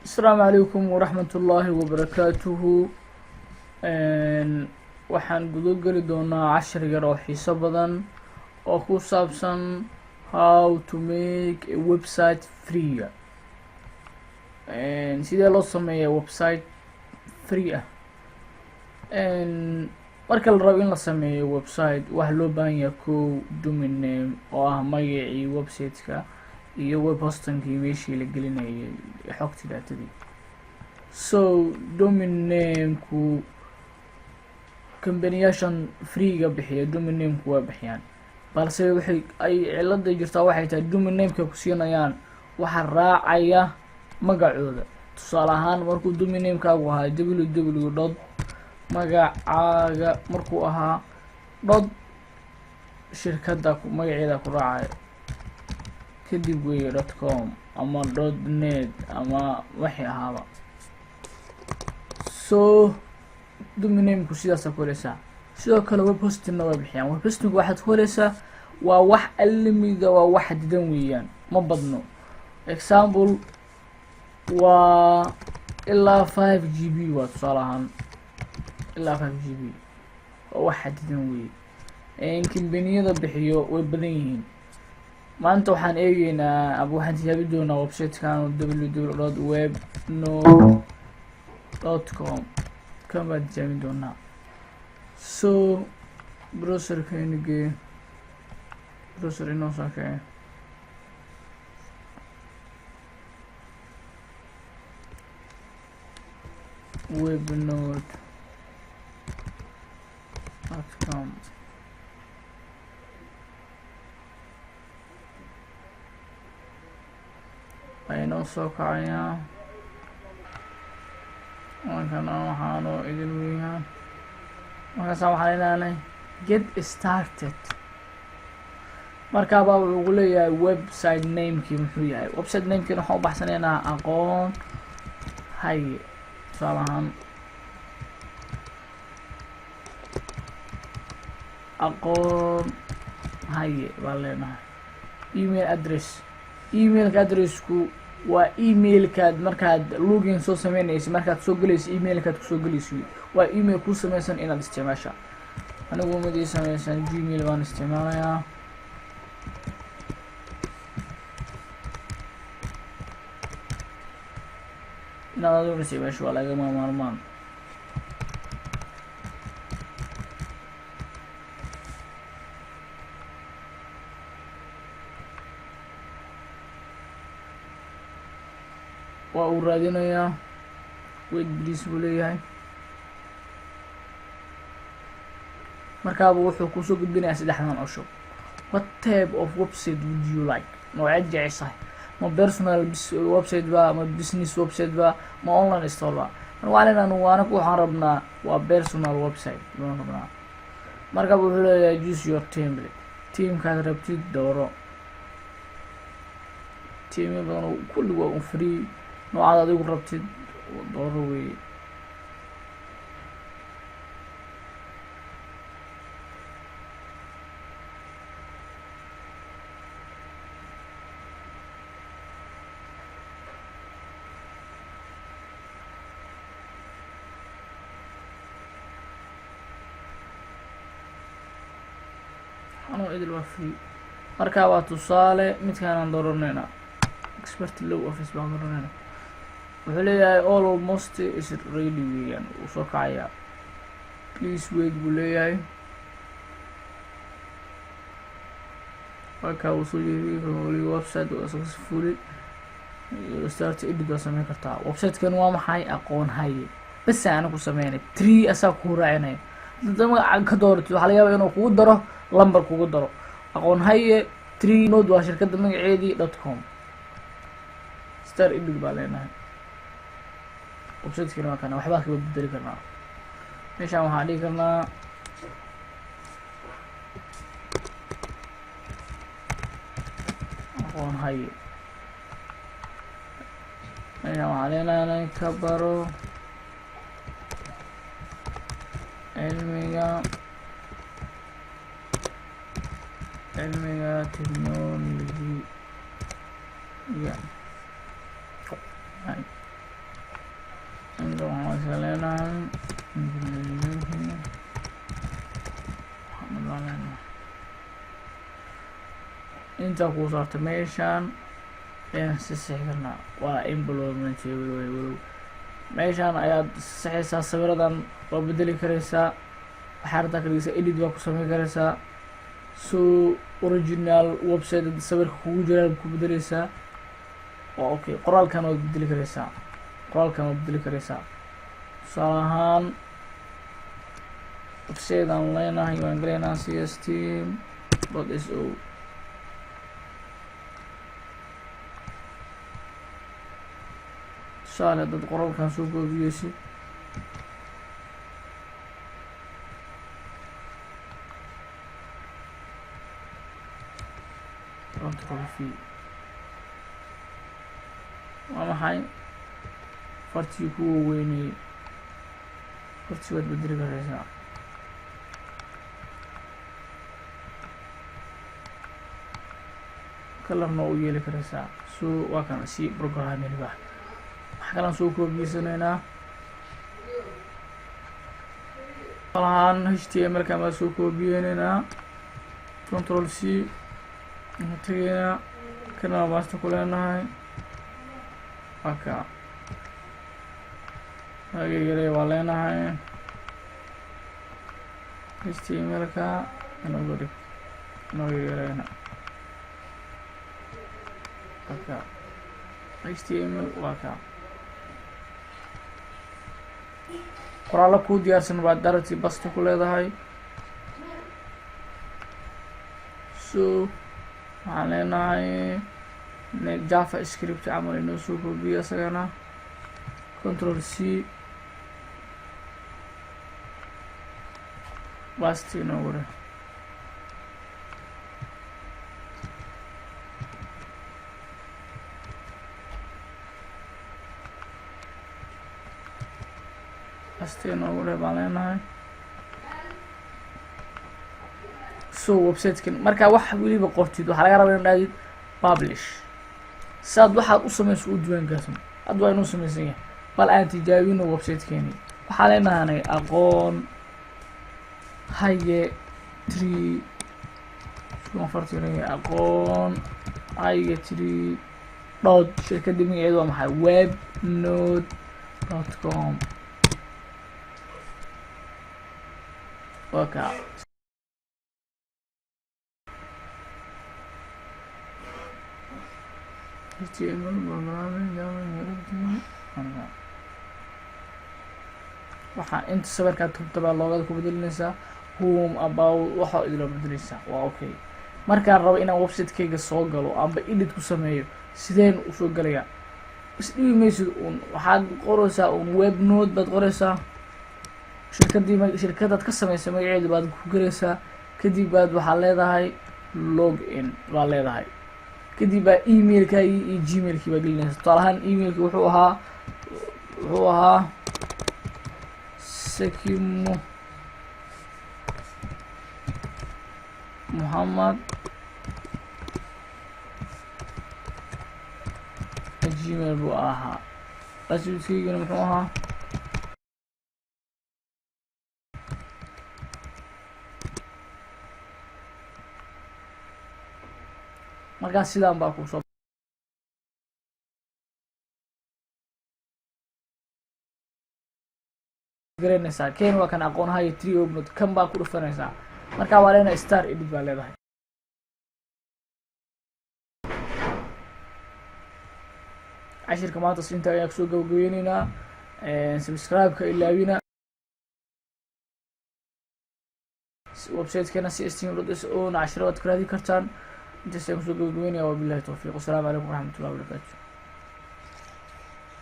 السلام عليكم ورحمة الله وبركاته. waxaan gudo geli doonaa cashar yar oo xiiso badan oo ku saabsan how to make a website free. sidee loo sameeyaa website free ah. marka la rabo in la sameeyo website waxaa loo baahan yahay kow domain name oo ah magacii website-ka iyo web hostingkii meeshii la gelinayay xogtii daatadii. so domain name-ku kambaniyashan freega bixiya domain name-ku waa bixiyaan, balse waxay ay cilada jirtaa waxay tahay domain name-ka ku siinayaan waxa raacaya magacooda. tusaale ahaan markuu domain name-kaagu ahaa www. magacaaga markuu ahaa shirkadda magaceeda ku raacaya kadib wey .com ama .net ama waxay ahaaba. so domain name-ku sidaasa ku heleysaa. sidoo kale web hostingna waa bixiyaan. web hosting waxaad ku heleysaa waa wax alimiga, waa wax xadidan weeyaan, ma badno. example waa ilaa 5GB waa tusaale ahaan ilaa 5GB waa wax xadidan weeye. kambaniyada bixiyo way badan yihiin. maanta waxaan eegeynaa ama waxaan tijaabi doonaa website-kan www.webnode.com kan baan tijaabin doonaa. so browserkayna gee browser inoo saakee webnode.com. aynoo soo kacayaa markana waxaanoo idin weeyaan markaasa waxaan leenahay get started. markaabaa wuxuu ku leeyahay website namekii muxuu yahay. website namekii waxaan u baxsanaynaa aqoon haye. tusaale ahaan aqoon haye baan leenahay. email address. emailka addressku waa emailkaad markaad login soo sameynaysa, markaad soo gelayso emailkaad kusoo gelayso. waa email ku sameysan inaad isticmaasha. anigu midii sameysan gmail baan isticmaalayaa. inaad adigu isticmaasho waa lagama maarmaan. waa uu raadinayaa wait please buu leeyahay. markaaba wuxuu kusoo gudbinayaa saddexdan cusub. what type of website would you like? nooceed jeceshahay? ma personal website ba, ma business website ba, ma online store ba? anagu waxaan rabnaa waa personal website baan rabnaa. markaaba wuxuu leeyahay use your template. teamkaad rabtid dooro. teamyo badan oo kulli waa un free. noocaad adigu rabtid dooro weeye. anoo idil waa free. markaa waa tusaale midkaanaan dooranayna expert low office baan dooranayna. wuxuu leeyahay almost is ready weeyaan. uu soo kacayaa please wait buu leeyahay. markaa uu soo jeediyay website waa successfully start edit waa sameyn kartaa. website-kan waa maxay? aqoon haye bas aan ku sameynay 3 asaa ku raacinay. hadda magaca ka dooratid waxaa laga yaabaa inuu kugu daro lambar kugu daro. aqoon haye 3 node waa shirkadda magaceedii .com. start edit baa leenahay. website-kina waa kana waxbaa kaga bedeli karnaa. meeshaan waxaan dhigi karnaa aqoon haye. meeshaan waxaan leenahay ka baro cilmiga technology لنا انت وصلت ميشان سيسحرنا وإمبلمنت ولو ميشان أياد سحسا صبردان وبدلي كريسا حارتا كريسا إديت واكو سمي كريسا سو أوريجينال ويب سايت صور كوجرال كبدليسا اوكي قرال كانوا بدلي كريسا قرال كانوا بدلي كريسا صراحان ويب سايت أونلاين هيوان غرينا cst.so tusaale dad qoraalkan soo goobiyeysid control v waa maxay fartii kuwa weynay fartii waad bedeli karaysaa kalarna u yeeli karaysaa so waa kan si programming baa waxaan soo koobiyeynaynaa qalahan html kama soo koobiyeynaynaa control c tagayna kana basta ku leenahay aka agagare waa leenahay html ka inagu dhig nagagareyna aka html waa ka qoraalo ku diyaarsan baad darati basta ku leedahay so waxaan leenahay javascript camal inoo soo koobiya isagana control c basti inoogu dheh noogu dheh baan leenahay so websitekan markaa wax weliba qortid waxaa laga rabaa in dhaadid publish saad waxaad u samayso u diiwaan gaarsan hadda waa inuu samaysan yahay bal aan tijaabino websitekeeni waxaa leenahay aqoon haye 3 aqoon haye 3 dot shirkadda magaceedu waa maxay webnode.com وكا HTML waxaa inta sawirkaa tubtabaa loogada ku bedelinaysaa home about waxaa idinla bedelaysaa waa okay markaan rabo inaan website-kayga soo galo amba edit ku sameeyo sideen u soo galayaa isdhibi maysid un waxaad qoraysaa un webnode baad qoraysaa shirkadaad ka samaysa magaceeda baad ku galaysaa kadib baad waxaa leedahay log in baa leedahay kadib baa emailkaagi iyo gmailkii baa gelinaysa tusaale ahaan emailki wuxuu ahaa sakimo muhammad gmail buu ahaa passwordkaygana muxuu ahaa markaas sidaan baa ku soo garanaysaa ken waa kan aqoonahaya 3 obnod kan baa ku dhufanaysaa markaa waa leena star edit baa leedahay cashirka maanta siinta ayaa kusoo gabagabeyneynaa subscribe-ka ilaawina website-keena cst.so na cashiro waad ku raadi kartaan intaas ayaan kusoo gabagabeynaya wabillahi tawfiiq wasalaamu calaykum waraxmatullahi wabarakatu